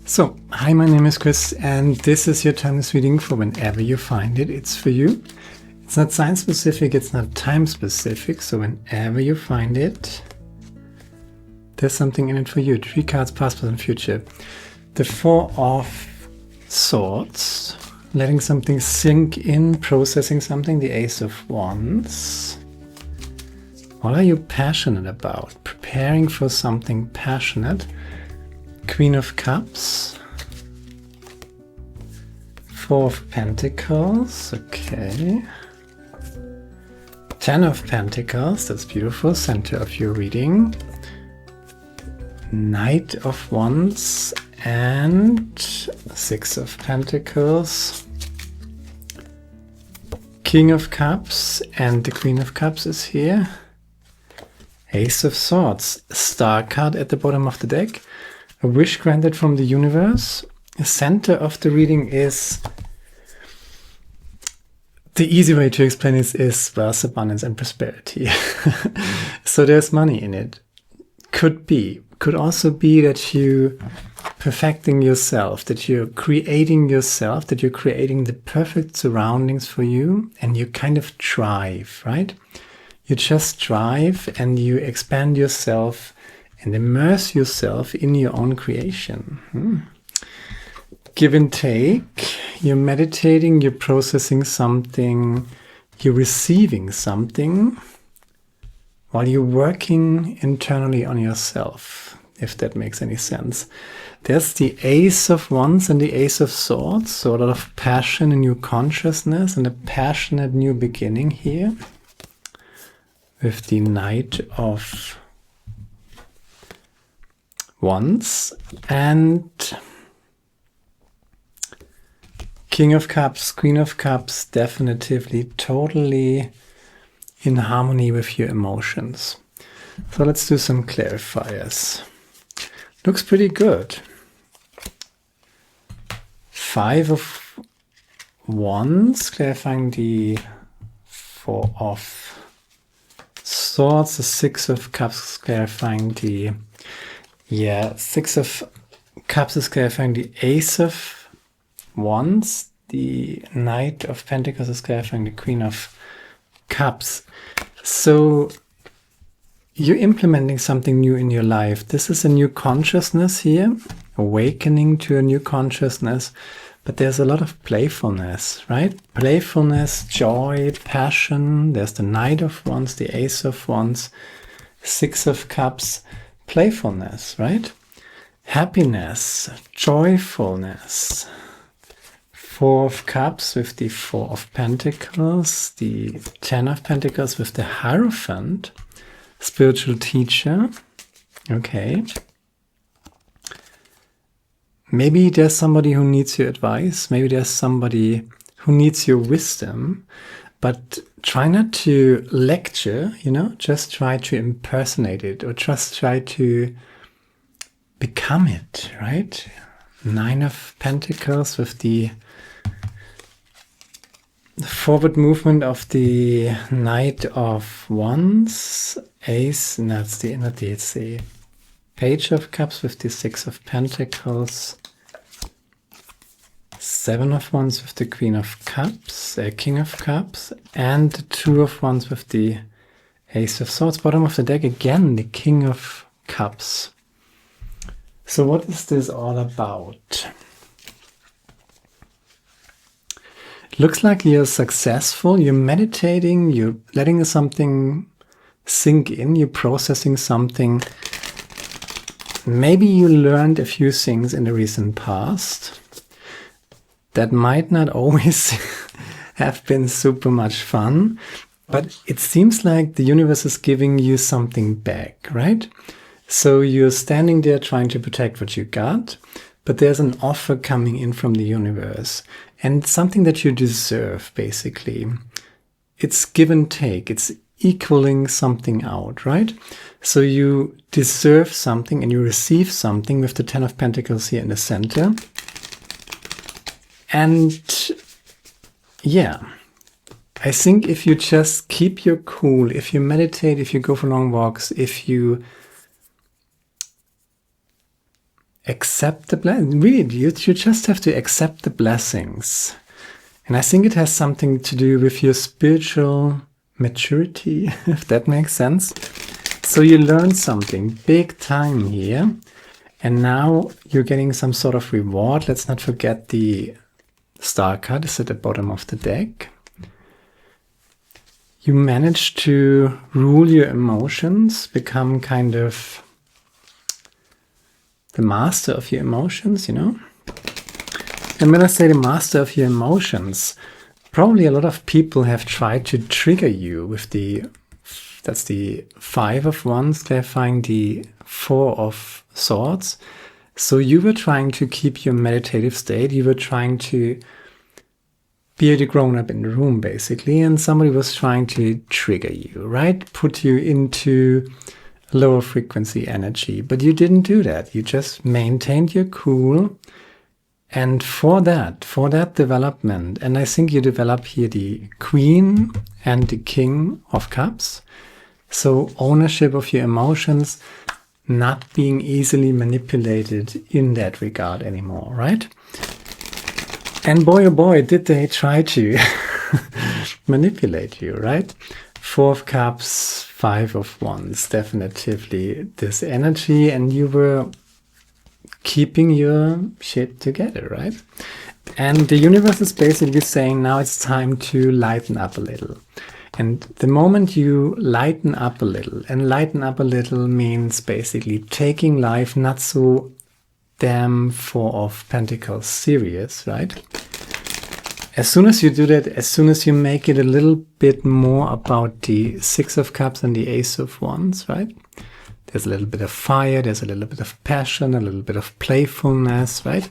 So, hi, my name is Chris, and this is your timeless reading for whenever you find it. It's for you. It's not sign specific, it's not time specific, so whenever you find it, there's something in it for you. 3 cards, past, present, future. The 4 of Swords, letting something sink in, processing something. The Ace of Wands. What are you passionate about? Preparing for something passionate. Queen of Cups. 4 of Pentacles. Okay. 10 of Pentacles. That's beautiful. Center of your reading. Knight of Wands and 6 of Pentacles. King of Cups and the Queen of Cups is here. Ace of Swords. Star card at the bottom of the deck. A wish granted from the universe. The center of the reading is, the easy way to explain it is wealth, abundance and prosperity. So there's money in it. Could be. Could also be that you perfecting yourself, that you're creating yourself, that you're creating the perfect surroundings for you, and you kind of thrive, right? You just thrive and you expand yourself and immerse yourself in your own creation. Give and take. You're meditating, you're processing something, you're receiving something while you're working internally on yourself, if that makes any sense. There's the Ace of Wands and the Ace of Swords, so a lot of passion and new consciousness and a passionate new beginning here. With the Knight of Wands and King of Cups, Queen of Cups, definitively totally in harmony with your emotions. So let's do some clarifiers. Looks pretty good. 5 of Wands, clarifying the 4 of Swords, the 6 of Cups, clarifying the 6 of Cups is clarifying the Ace of Wands. The Knight of Pentacles is clarifying the Queen of Cups. So you're implementing something new in your life. This is a new consciousness here, awakening to a new consciousness. But there's a lot of playfulness, right? Playfulness, joy, passion. There's the Knight of Wands, the Ace of Wands, 6 of Cups. Playfulness, right? Happiness, joyfulness. 4 of Cups with the 4 of Pentacles, the 10 of Pentacles with the Hierophant, spiritual teacher. Okay. Maybe there's somebody who needs your advice. Maybe there's somebody who needs your wisdom. But try not to lecture, just try to impersonate it or just try to become it, right? 9 of Pentacles with the forward movement of the Knight of Wands, Ace, and that's it's the Page of Cups with the 6 of Pentacles, 7 of Wands with the Queen of Cups, King of Cups, and the 2 of Wands with the Ace of Swords. Bottom of the deck again, the King of Cups. So what is this all about? It looks like you're successful, you're meditating, you're letting something sink in, you're processing something. Maybe you learned a few things in the recent past that might not always have been super much fun, but it seems like the universe is giving you something back, right? So you're standing there trying to protect what you got, but there's an offer coming in from the universe and something that you deserve, basically. It's give and take. It's equaling something out, right? So you deserve something and you receive something with the 10 of Pentacles here in the center. And yeah, I think if you just keep your cool, if you meditate, if you go for long walks, if you accept the blessing. Really, you just have to accept the blessings. And I think it has something to do with your spiritual maturity, if that makes sense. So you learned something big time here. And now you're getting some sort of reward. Let's not forget the star card is at the bottom of the deck. You managed to rule your emotions, become kind of the master of your emotions, you know? And when I say the master of your emotions, probably a lot of people have tried to trigger you with that's the 5 of Wands, clarifying the 4 of Swords. So you were trying to keep your meditative state. You were trying to be the grown-up in the room, basically. And somebody was trying to trigger you, right? Put you into lower frequency energy. But you didn't do that. You just maintained your cool. And for that development, and I think you develop here the Queen and the King of Cups. So ownership of your emotions, not being easily manipulated in that regard anymore, right? And boy, oh boy, did they try to manipulate you, right? 4 of Cups, 5 of Wands, definitively this energy, and you were keeping your shit together, right? And the universe is basically saying now it's time to lighten up a little. And the moment you lighten up a little, and lighten up a little means basically taking life not so damn 4 of Pentacles serious, right? As soon as you do that, as soon as you make it a little bit more about the 6 of Cups and the Ace of Wands, right? There's a little bit of fire, there's a little bit of passion, a little bit of playfulness, right?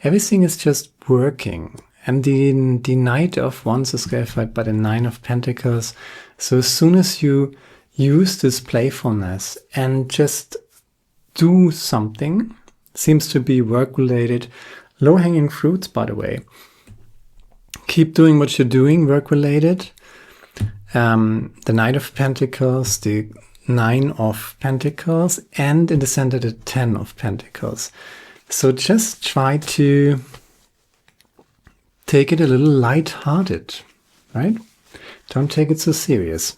Everything is just working. And the Knight of Wands is clarified by the 9 of Pentacles. So as soon as you use this playfulness and just do something, seems to be work-related, low-hanging fruits, by the way. Keep doing what you're doing, work-related. The Knight of Pentacles, the 9 of Pentacles, and in the center the 10 of Pentacles. So just try to take it a little light-hearted, right? Don't take it so serious.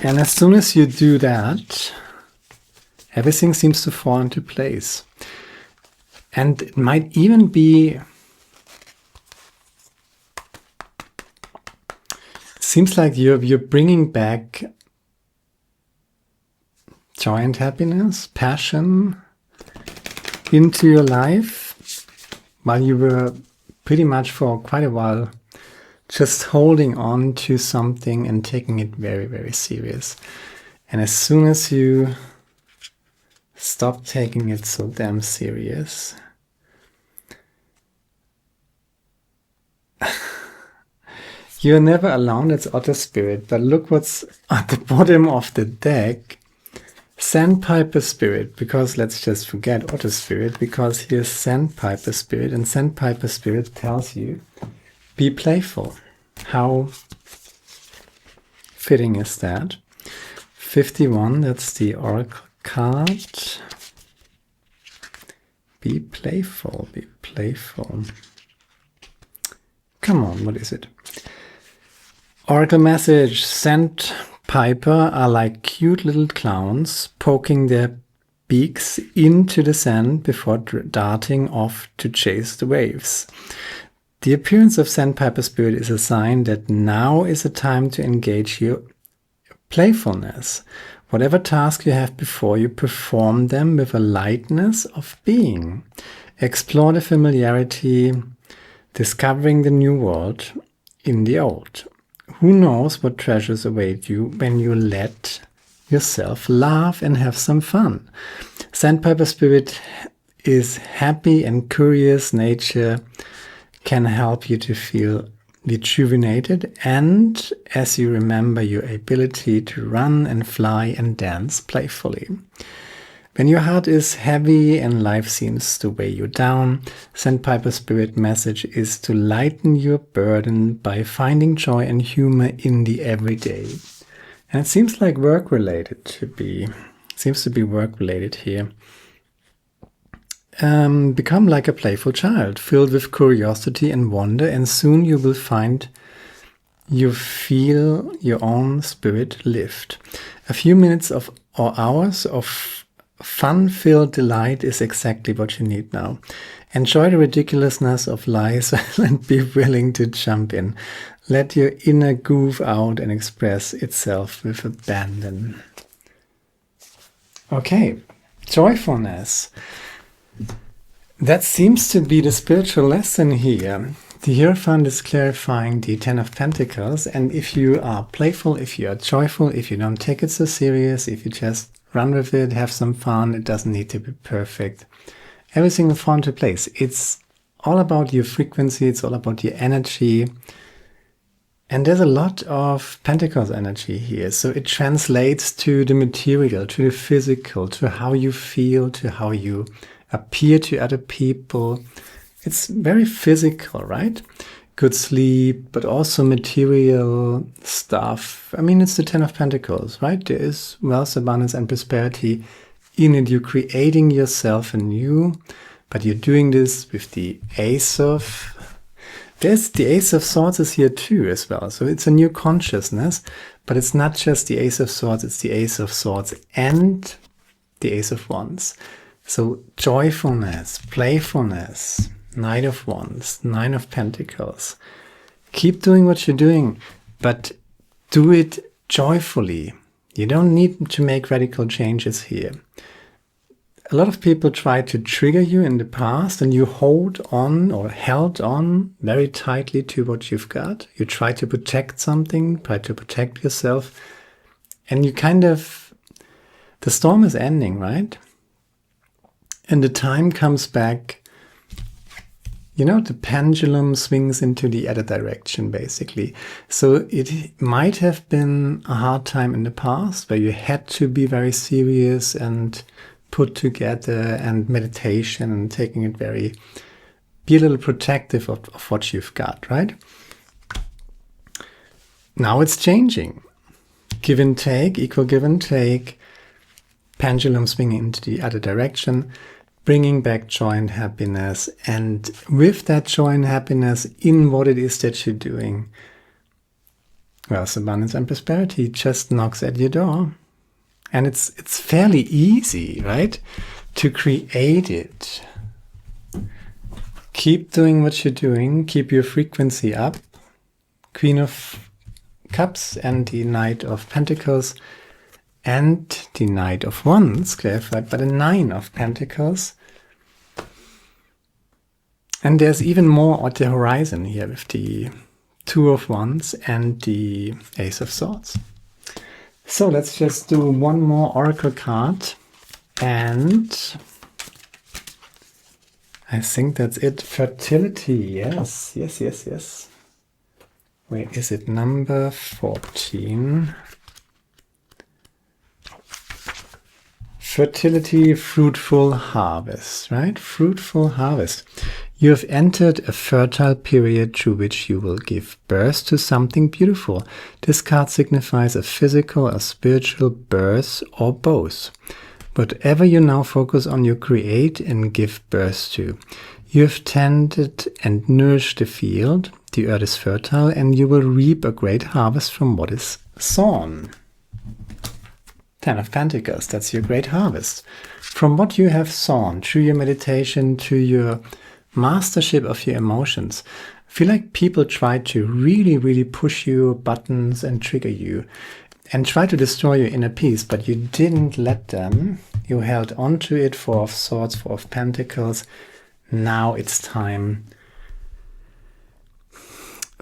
And as soon as you do that, everything seems to fall into place. And it might even be, seems like you're bringing back joy and happiness, passion into your life, while you were pretty much for quite a while just holding on to something and taking it very, very serious. And as soon as you stop taking it so damn serious, you're never alone, it's Otter Spirit. But look what's at the bottom of the deck. Sandpiper Spirit, because let's just forget Otter Spirit, because here's Sandpiper Spirit, and Sandpiper Spirit tells you, be playful. How fitting is that? 51, that's the Oracle card. Be playful, be playful. Come on, what is it? Oracle message, Sandpiper are like cute little clowns poking their beaks into the sand before darting off to chase the waves. The appearance of Sandpiper Spirit is a sign that now is a time to engage your playfulness. Whatever task you have before you, perform them with a lightness of being. Explore the familiarity, discovering the new world in the old. Who knows what treasures await you when you let yourself laugh and have some fun. Sandpiper Spirit is happy and curious nature, can help you to feel rejuvenated, and as you remember your ability to run and fly and dance playfully. When your heart is heavy and life seems to weigh you down, Sandpiper Spirit message is to lighten your burden by finding joy and humor in the everyday. And it seems like work-related seems to be work-related here. become like a playful child, filled with curiosity and wonder, and soon you will find you feel your own spirit lift. A few minutes of or hours of fun-filled delight is exactly what you need now. Enjoy the ridiculousness of life and be willing to jump in. Let your inner goof out and express itself with abandon. Okay, joyfulness. That seems to be the spiritual lesson here. The Hierophant is clarifying the Ten of Pentacles, and if you are playful, if you are joyful, if you don't take it so serious, if you just run with it, have some fun, it doesn't need to be perfect. Everything will fall into place. It's all about your frequency, it's all about your energy. And there's a lot of Pentacles energy here. So it translates to the material, to the physical, to how you feel, to how you appear to other people. It's very physical, right? Good sleep, but also material stuff. I mean, it's the Ten of Pentacles, right? There is wealth, abundance, and prosperity in it. You're creating yourself anew, but you're doing this with the Ace of... There's the Ace of Swords is here too as well. So it's a new consciousness, but it's not just the Ace of Swords, it's the Ace of Swords and the Ace of Wands. So joyfulness, playfulness, Knight of Wands, Nine of Pentacles. Keep doing what you're doing, but do it joyfully. You don't need to make radical changes here. A lot of people try to trigger you in the past and you hold on or held on very tightly to what you've got. You try to protect something, try to protect yourself, and you kind of, the storm is ending, right? And the time comes back, you know, the pendulum swings into the other direction, basically. So it might have been a hard time in the past where you had to be very serious and put together, and meditation and taking it very, be a little protective of what you've got, right? Now it's changing. Give and take, equal give and take, pendulum swinging into the other direction, bringing back joy and happiness. And with that joy and happiness in what it is that you're doing, wealth, abundance, and prosperity just knocks at your door. And it's fairly easy, right, to create it. Keep doing what you're doing. Keep your frequency up. Queen of Cups and the Knight of Pentacles and the Knight of Wands, clarified by the Nine of Pentacles. And there's even more at the horizon here with the Two of Wands and the Ace of Swords. So let's just do one more oracle card, and I think that's it. Fertility, yes. Where is it? Number 14. Fertility, fruitful harvest, right? Fruitful harvest. You have entered a fertile period through which you will give birth to something beautiful. This card signifies a physical, a spiritual birth, or both. Whatever you now focus on, you create and give birth to. You have tended and nourished the field. The earth is fertile, and you will reap a great harvest from what is sown. Ten of Pentacles, that's your great harvest. From what you have sown, through your meditation, to your mastership of your emotions. I feel like people try to really push you buttons and trigger you and try to destroy your inner peace, but you didn't let them. You held on to it. Four of Swords, Four of Pentacles. Now it's time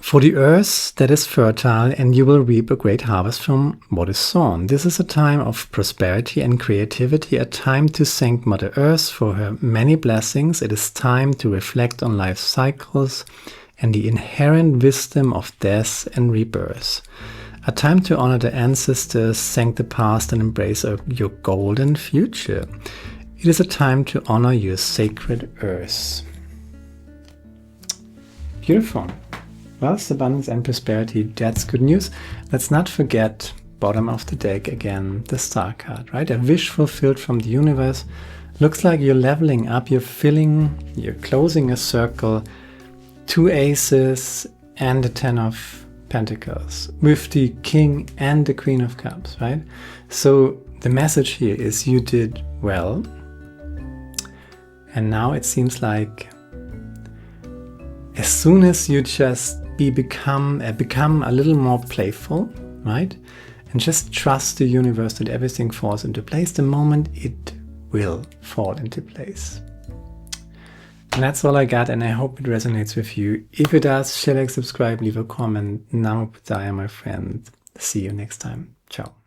for the earth that is fertile, and you will reap a great harvest from what is sown. This is a time of prosperity and creativity, a time to thank Mother Earth for her many blessings. It is time to reflect on life's cycles and the inherent wisdom of death and rebirth. A time to honor the ancestors, thank the past, and embrace your golden future. It is a time to honor your sacred earth. Beautiful. Wealth, abundance, and prosperity, that's good news. Let's not forget, bottom of the deck again, the Star card, right? A wish fulfilled from the universe, Looks like you're leveling up, you're closing a circle, 2 aces and the 10 of Pentacles with the King and the Queen of Cups, right? So the message here is you did well. And now it seems like as soon as you just become a little more playful, right? And just trust the universe that everything falls into place, the moment it will fall into place. And that's all I got, and I hope it resonates with you. If it does, share, like, subscribe, leave a comment. Namo Buddhaya, my friend. See you next time. Ciao.